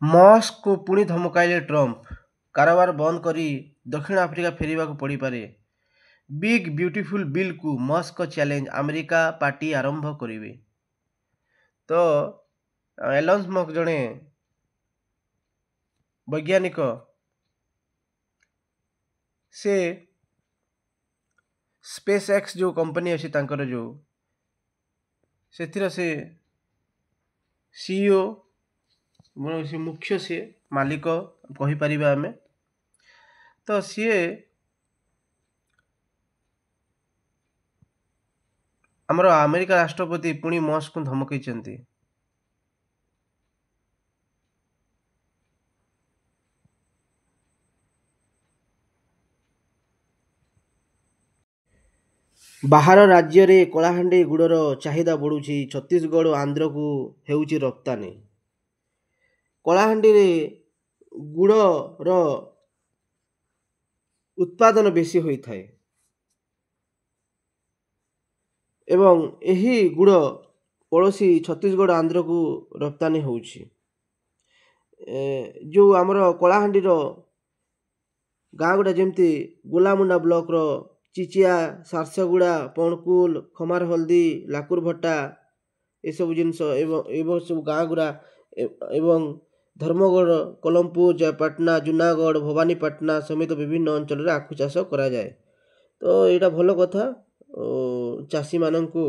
Musk को ପୁଣି ଧମକାଇଲେ Trump, କାରବାର ବନ୍ଦ କରି ଦକ୍ଷିଣ ଆଫ୍ରିକା ଫେରିବାକୁ ପଡ଼ିପାରେ। ବିଗ୍ ବ୍ୟୁଟିଫୁଲ ବିଲ୍କୁ ମସ୍କ ଚ୍ୟାଲେଞ୍ଜ, ଆମେରିକା ପାର୍ଟି ଆରମ୍ଭ କରିବେ। ତ ଏଲନ୍ ମସ୍କ ଜଣେ ବୈଜ୍ଞାନିକ, ସେ ସ୍ପେସ୍ ଏକ୍ସ ଯେଉଁ କମ୍ପାନୀ ଅଛି ତାଙ୍କର ସେଥିର ସେ ସିଇଓ, ସେ ମୁଖ୍ୟ, ସିଏ ମାଲିକ କହିପାରିବା ଆମେ। ତ ସିଏ ଆମର ଆମେରିକା ରାଷ୍ଟ୍ରପତି ପୁଣି ମସ୍କକୁ ଧମକେଇଛନ୍ତି। ବାହାର ରାଜ୍ୟରେ କଳାହାଣ୍ଡି ଗୁଡ଼ର ଚାହିଦା ବଢ଼ୁଛି, ଛତିଶଗଡ଼ ଓ ଆନ୍ଧ୍ରକୁ ହେଉଛି ରପ୍ତାନି। କଳାହାଣ୍ଡିରେ ଗୁଡ଼ର ଉତ୍ପାଦନ ବେଶୀ ହୋଇଥାଏ ଏବଂ ଏହି ଗୁଡ଼ ପଡ଼ୋଶୀ ଛତିଶଗଡ଼ ଆନ୍ଧ୍ରକୁ ରପ୍ତାନି ହେଉଛି। ଯେଉଁ ଆମର କଳାହାଣ୍ଡିର ଗାଁ ଗୁଡ଼ା ଯେମିତି ଗୋଲାମୁଣ୍ଡା ବ୍ଲକର ଚିଚିଆ, ସାରସଗୁଡ଼ା, ପଣକୁଲ, ଖମାରହଳଦୀ, ଲାକୁରଭଟା, ଏସବୁ ଜିନିଷ ଏବଂ ସବୁ ଗାଁ ଗୁଡ଼ା ଏବଂ ଧର୍ମଗଡ଼, କଲମପୁର, ଜୟପାଟନା, ଜୁନାଗଡ଼, ଭବାନୀପାଟଣା ସମେତ ବିଭିନ୍ନ ଅଞ୍ଚଳରେ ଆଖୁ ଚାଷ କରାଯାଏ। ତ ଏଇଟା ଭଲ କଥା। ଚାଷୀମାନଙ୍କୁ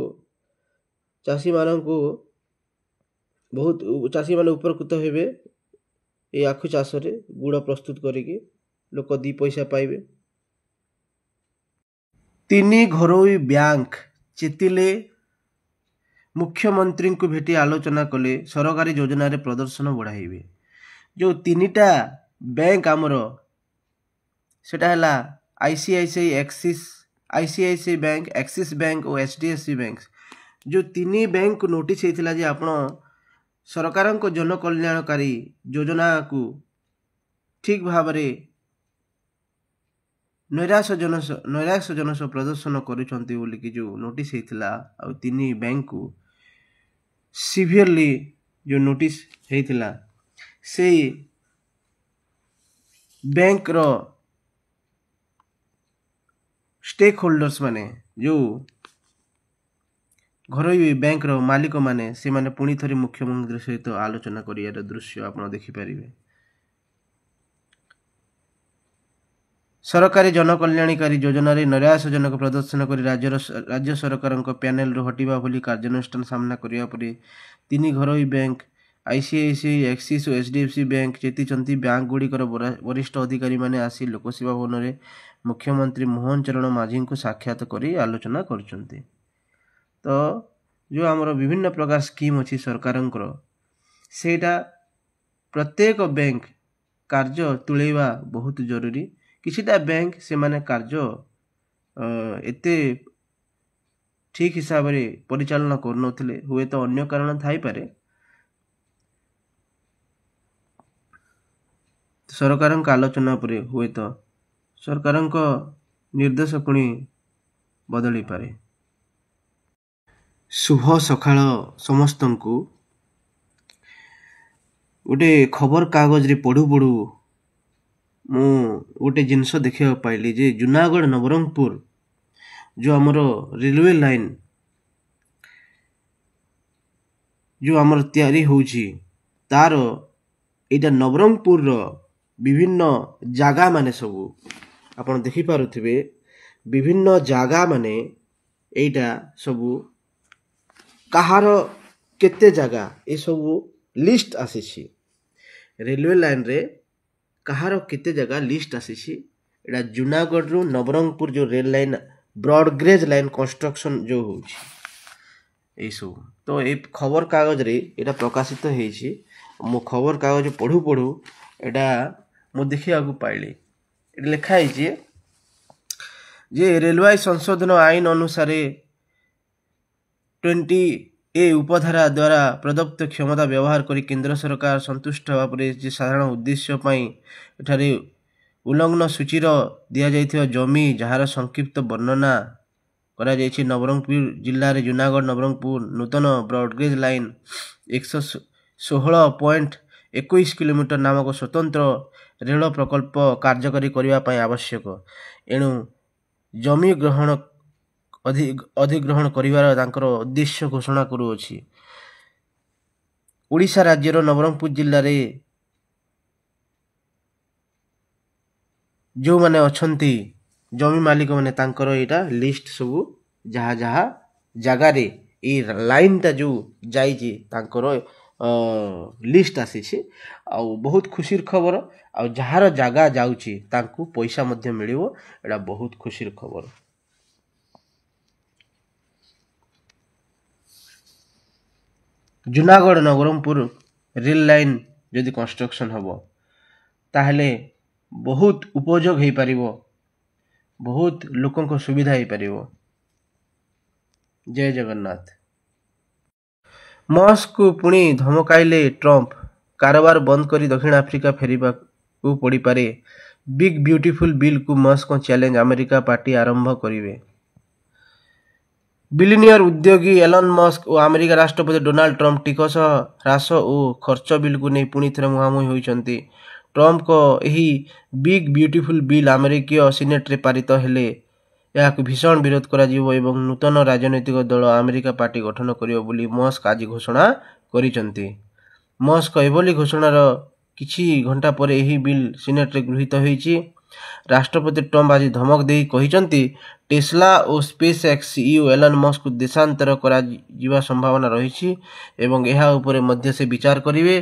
ବହୁତ ଚାଷୀମାନେ ଉପକୃତ ହେବେ এই ଆଖୁ ଚାଷରେ। ଗୁଡ଼ ପ୍ରସ୍ତୁତ କରିକି ଲୋକ ଦୁଇ ପଇସା ପାଇବେ। 3 ଘରୋଇ ବ୍ୟାଙ୍କ ଚେତିଲେ, ମୁଖ୍ୟମନ୍ତ୍ରୀଙ୍କୁ ଭେଟି ଆଲୋଚନା କଲେ, ସରକାରୀ ଯୋଜନାରେ ପ୍ରଦର୍ଶନ ବଢ଼ାଇବେ। ଯେଉଁ 3ଟା ବ୍ୟାଙ୍କ ଆମର, ସେଟା ହେଲା ଆଇସିଆଇସିଆଇ ବ୍ୟାଙ୍କ, ଆକ୍ସିସ୍ ବ୍ୟାଙ୍କ ଓ ଏଚଡିଏଫସି ବ୍ୟାଙ୍କ। ଯେଉଁ 3 ବ୍ୟାଙ୍କକୁ ନୋଟିସ୍ ହେଇଥିଲା ଯେ ଆପଣ ସରକାରଙ୍କ ଜନକଲ୍ୟାଣକାରୀ ଯୋଜନାକୁ ଠିକ୍ ଭାବରେ ନୈରାଶ୍ୟଜନକ ପ୍ରଦର୍ଶନ କରୁଛନ୍ତି ବୋଲିକି ଯେଉଁ ନୋଟିସ୍ ହେଇଥିଲା, ଆଉ 3 ବ୍ୟାଙ୍କକୁ ସିଭିୟରଲି ଯେଉଁ ନୋଟିସ୍ ହେଇଥିଲା, ସେଇ ବ୍ୟାଙ୍କର ଷ୍ଟେକ୍ ହୋଲ୍ଡର୍ସ ମାନେ, ଯେଉଁ ଘରୋଇ ବ୍ୟାଙ୍କର ମାଲିକମାନେ, ସେମାନେ ପୁଣି ଥରେ ମୁଖ୍ୟମନ୍ତ୍ରୀ ସହିତ ଆଲୋଚନା କରିବାର ଦୃଶ୍ୟ ଆପଣ ଦେଖିପାରିବେ। ସରକାରୀ ଜନକଲ୍ୟାଣକାରୀ ଯୋଜନାରେ ନୈରାଶ୍ୟଜନକ ପ୍ରଦର୍ଶନ କରି ରାଜ୍ୟ ସରକାରଙ୍କ ପ୍ୟାନେଲରୁ ହଟିବା ଭଳି କାର୍ଯ୍ୟାନୁଷ୍ଠାନ ସାମ୍ନା କରିବା ପରେ 3 ଘରୋଇ ବ୍ୟାଙ୍କ ଆଇସିଆଇସିଆଇ, ଆକ୍ସିସ୍ ଓ ଏଚଡିଏଫସି ବ୍ୟାଙ୍କ ଚେତିଛନ୍ତି। ବ୍ୟାଙ୍କଗୁଡ଼ିକର ବରିଷ୍ଠ ଅଧିକାରୀମାନେ ଆସି ଲୋକସେବା ଭବନରେ ମୁଖ୍ୟମନ୍ତ୍ରୀ ମୋହନ ଚରଣ ମାଝୀଙ୍କୁ ସାକ୍ଷାତ କରି ଆଲୋଚନା କରୁଛନ୍ତି। ତ ଯେଉଁ ଆମର ବିଭିନ୍ନ ପ୍ରକାର ସ୍କିମ୍ ଅଛି ସରକାରଙ୍କର, ସେଇଟା ପ୍ରତ୍ୟେକ ବ୍ୟାଙ୍କ କାର୍ଯ୍ୟ ତୁଳେଇବା ବହୁତ ଜରୁରୀ। କିଛିଟା ବ୍ୟାଙ୍କ ସେମାନେ କାର୍ଯ୍ୟ ଏତେ ଠିକ୍ ହିସାବରେ ପରିଚାଳନା କରୁନଥିଲେ, ହୁଏତ ଅନ୍ୟ କାରଣ ଥାଇପାରେ। ସରକାରଙ୍କ ଆଲୋଚନା ପରେ ହୁଏତ ସରକାରଙ୍କ ନିର୍ଦ୍ଦେଶ ପୁଣି ବଦଳିପାରେ। ଶୁଭ ସକାଳ ସମସ୍ତଙ୍କୁ। ଗୋଟେ ଖବର କାଗଜରେ ପଢ଼ୁ ମୁଁ ଗୋଟେ ଜିନିଷ ଦେଖିବାକୁ ପାଇଲି ଯେ ଜୁନାଗଡ଼ ନବରଙ୍ଗପୁର ଯେଉଁ ଆମର ରେଲୱେ ଲାଇନ୍ ଯେଉଁ ଆମର ତିଆରି ହେଉଛି, ତାର ଏଇଟା ନବରଙ୍ଗପୁରର ବିଭିନ୍ନ ଜାଗା ମାନେ ସବୁ ଆପଣ ଦେଖିପାରୁଥିବେ। ବିଭିନ୍ନ ଜାଗା ମାନେ ଏଇଟା ସବୁ କାହାର କେତେ ଜାଗା ଏସବୁ ଲିଷ୍ଟ ଆସିଛି। ରେଲୱେ ଲାଇନ୍ରେ କାହାର କେତେ ଜାଗା ଲିଷ୍ଟ ଆସିଛି। ଏଇଟା ଜୁନାଗଡ଼ରୁ ନବରଙ୍ଗପୁର ଯେଉଁ ରେଲ ଲାଇନ୍, ବ୍ରଡ଼ଗେଜ୍ ଲାଇନ୍ କନଷ୍ଟ୍ରକ୍ସନ୍ ଯେଉଁ ହେଉଛି ଏଇସବୁ। ତ ଏଇ ଖବର କାଗଜରେ ଏଇଟା ପ୍ରକାଶିତ ହେଇଛି। ମୁଁ ଖବର କାଗଜ ପଢ଼ୁ ଏଇଟା ମୁଁ ଦେଖିବାକୁ ପାଇଲି। ଏଠି ଲେଖା ହେଇଛି ଯେ ରେଲୱେ ସଂଶୋଧନ ଆଇନ ଅନୁସାରେ 20A ଉପଧାରା ଦ୍ୱାରା ପ୍ରଦତ୍ତ କ୍ଷମତା ବ୍ୟବହାର କରି କେନ୍ଦ୍ର ସରକାର ସନ୍ତୁଷ୍ଟ ହେବା ପରେ ଯେ ସାଧାରଣ ଉଦ୍ଦେଶ୍ୟ ପାଇଁ ଏଠାରେ ଉଲ୍ଲଂଘନ ସୂଚୀର ଦିଆଯାଇଥିବା ଜମି ଯାହାର ସଂକ୍ଷିପ୍ତ ବର୍ଣ୍ଣନା କରାଯାଇଛି। ନବରଙ୍ଗପୁର ଜିଲ୍ଲାରେ ଜୁନାଗଡ଼ ନବରଙ୍ଗପୁର ନୂତନ ବ୍ରଡ଼ଗେଜ୍ ଲାଇନ୍ 116.1 21 କିଲୋମିଟର ନାମକ ସ୍ୱତନ୍ତ୍ର ରେଳ ପ୍ରକଳ୍ପ କାର୍ଯ୍ୟକାରୀ କରିବା ପାଇଁ ଆବଶ୍ୟକ। ଏଣୁ ଜମି ଅଧିଗ୍ରହଣ କରିବାର ତାଙ୍କର ଉଦ୍ଦେଶ୍ୟ ଘୋଷଣା କରୁଅଛି। ଓଡ଼ିଶା ରାଜ୍ୟର ନବରଙ୍ଗପୁର ଜିଲ୍ଲାରେ ଯେଉଁମାନେ ଅଛନ୍ତି ଜମି ମାଲିକମାନେ ତାଙ୍କର ଏଇଟା ଲିଷ୍ଟ ସବୁ ଯାହା ଯାହା ଜାଗାରେ ଏଇ ଲାଇନଟା ଯେଉଁ ଯାଇଛି ତାଙ୍କର ଲିଷ୍ଟ ଆସିଛି। ଆଉ ବହୁତ ଖୁସିର ଖବର। ଆଉ ଯାହାର ଜାଗା ଯାଉଛି ତାଙ୍କୁ ପଇସା ମଧ୍ୟ ମିଳିବ। ଏଇଟା ବହୁତ ଖୁସିର ଖବର। ଜୁନାଗଡ଼ ନବରଙ୍ଗପୁର ରେଳ ଲାଇନ୍ ଯଦି କନଷ୍ଟ୍ରକ୍ସନ୍ ହେବ ତାହେଲେ ବହୁତ ଉପଯୋଗ ହେଇପାରିବ, ବହୁତ ଲୋକଙ୍କ ସୁବିଧା ହେଇପାରିବ। ଜୟ ଜଗନ୍ନାଥ। ମସ୍କକୁ ପୁଣି ଧମକାଇଲେ ଟ୍ରମ୍ପ, କାରବାର ବନ୍ଦ କରି ଦକ୍ଷିଣ ଆଫ୍ରିକା ଫେରିବାକୁ ପଡ଼ିପାରେ। ବିଗ୍ ବ୍ୟୁଟିଫୁଲ ବିଲ୍କୁ ମସ୍କଙ୍କ ଚ୍ୟାଲେଞ୍ଜ, ଆମେରିକା ପାର୍ଟି ଆରମ୍ଭ କରିବେ। ବିଲିନିୟର ଉଦ୍ୟୋଗୀ ଏଲନ୍ ମସ୍କ ଓ ଆମେରିକା ରାଷ୍ଟ୍ରପତି ଡୋନାଲ୍ଡ ଟ୍ରମ୍ପ ଟିକସ ହ୍ରାସ ଓ ଖର୍ଚ୍ଚ ବିଲ୍କୁ ନେଇ ପୁଣି ଥରେ ମୁହାଁମୁହିଁ ହୋଇଛନ୍ତି। ଟ୍ରମ୍ପଙ୍କ ଏହି ବିଗ୍ ବ୍ୟୁଟିଫୁଲ ବିଲ୍ ଆମେରିକୀୟ ସିନେଟରେ ପାରିତ ହେଲେ ଏହାକୁ ଭୀଷଣ ବିରୋଧ କରାଯିବ ଏବଂ ନୂତନ ରାଜନୈତିକ ଦଳ ଆମେରିକା ପାର୍ଟି ଗଠନ କରିବ ବୋଲି ମସ୍କ ଆଜି ଘୋଷଣା କରିଛନ୍ତି। ମସ୍କ ଏଭଳି ଘୋଷଣାର କିଛି ଘଣ୍ଟା ପରେ ଏହି ବିଲ୍ ସିନେଟରେ ଗୃହୀତ ହୋଇଛି। ରାଷ୍ଟ୍ରପତି ଟ୍ରମ୍ପ ଆଜି ଧମକ ଦେଇ କହିଛନ୍ତି ଟେସ୍ଲା ଓ ସ୍ପେସ୍ ଏକ୍ସ ସିଇଓ ଏଲନ୍ ମସ୍କଙ୍କୁ ଦେଶାନ୍ତର କରାଯିବା ସମ୍ଭାବନା ରହିଛି ଏବଂ ଏହା ଉପରେ ମଧ୍ୟ ସେ ବିଚାର କରିବେ।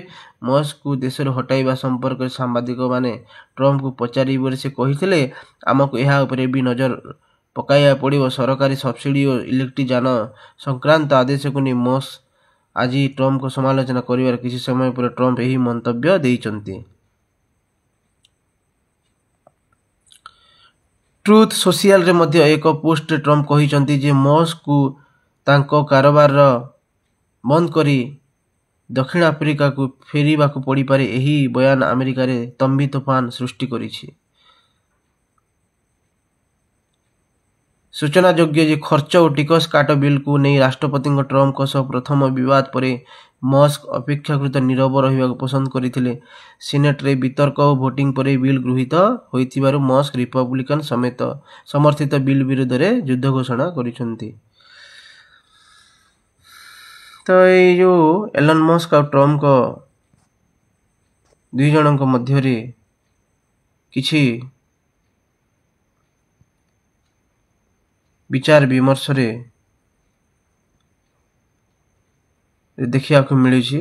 ମସ୍କଙ୍କୁ ଦେଶରୁ ହଟାଇବା ସମ୍ପର୍କରେ ସାମ୍ବାଦିକମାନେ ଟ୍ରମ୍ପଙ୍କୁ ପଚାରିବାରେ ସେ କହିଥିଲେ, ଆମକୁ ଏହା ଉପରେ ବି ନଜର ପକାଇବାକୁ ପଡ଼ିବ। ସରକାରୀ ସବସିଡି ଓ ଇଲେକ୍ଟ୍ରିକ୍ ଯାନ ସଂକ୍ରାନ୍ତ ଆଦେଶକୁ ନେଇ ମସ୍କ ଆଜି ଟ୍ରମ୍ପଙ୍କ ସମାଲୋଚନା କରିବାର କିଛି ସମୟ ପରେ ଟ୍ରମ୍ପ ଏହି ମନ୍ତବ୍ୟ ଦେଇଛନ୍ତି। ଟ୍ରୁଥ୍ ସୋସିଆଲରେ ମଧ୍ୟ ଏକ ପୋଷ୍ଟରେ ଟ୍ରମ୍ପ କହିଛନ୍ତି ଯେ ମସ୍କଙ୍କୁ ତାଙ୍କ କାରବାର ବନ୍ଦ କରି ଦକ୍ଷିଣ ଆଫ୍ରିକାକୁ ଫେରିବାକୁ ପଡ଼ିପାରେ। ଏହି ବୟାନ ଆମେରିକାରେ ତମ୍ବି ତୋଫାନ ସୃଷ୍ଟି କରିଛି। ସୂଚନାଯୋଗ୍ୟ ଯେ ଖର୍ଚ୍ଚ ଓ ଟିକସ କାଟ ବିଲ୍କୁ ନେଇ ରାଷ୍ଟ୍ରପତିଙ୍କ ଟ୍ରମ୍ପଙ୍କ ସହ ପ୍ରଥମ ବିବାଦ ପରେ ମସ୍କ ଅପେକ୍ଷାକୃତ ନୀରବ ରହିବାକୁ ପସନ୍ଦ କରିଥିଲେ। ସିନେଟରେ ବିତର୍କ ଓ ଭୋଟିଂ ପରେ ବିଲ୍ ଗୃହୀତ ହୋଇଥିବାରୁ ମସ୍କ ରିପବ୍ଲିକାନ ସମର୍ଥିତ ବିଲ୍ ବିରୋଧରେ ଯୁଦ୍ଧ ଘୋଷଣା କରିଛନ୍ତି। ତ ଏଇ ଯେଉଁ ଏଲନ୍ ମସ୍କ ଆଉ ଟ୍ରମ୍ପଙ୍କ ଦୁଇ ଜଣଙ୍କ ମଧ୍ୟରେ କିଛି ବିଚାର ବିମର୍ଶରେ ଦେଖିବାକୁ ମିଳିଛି।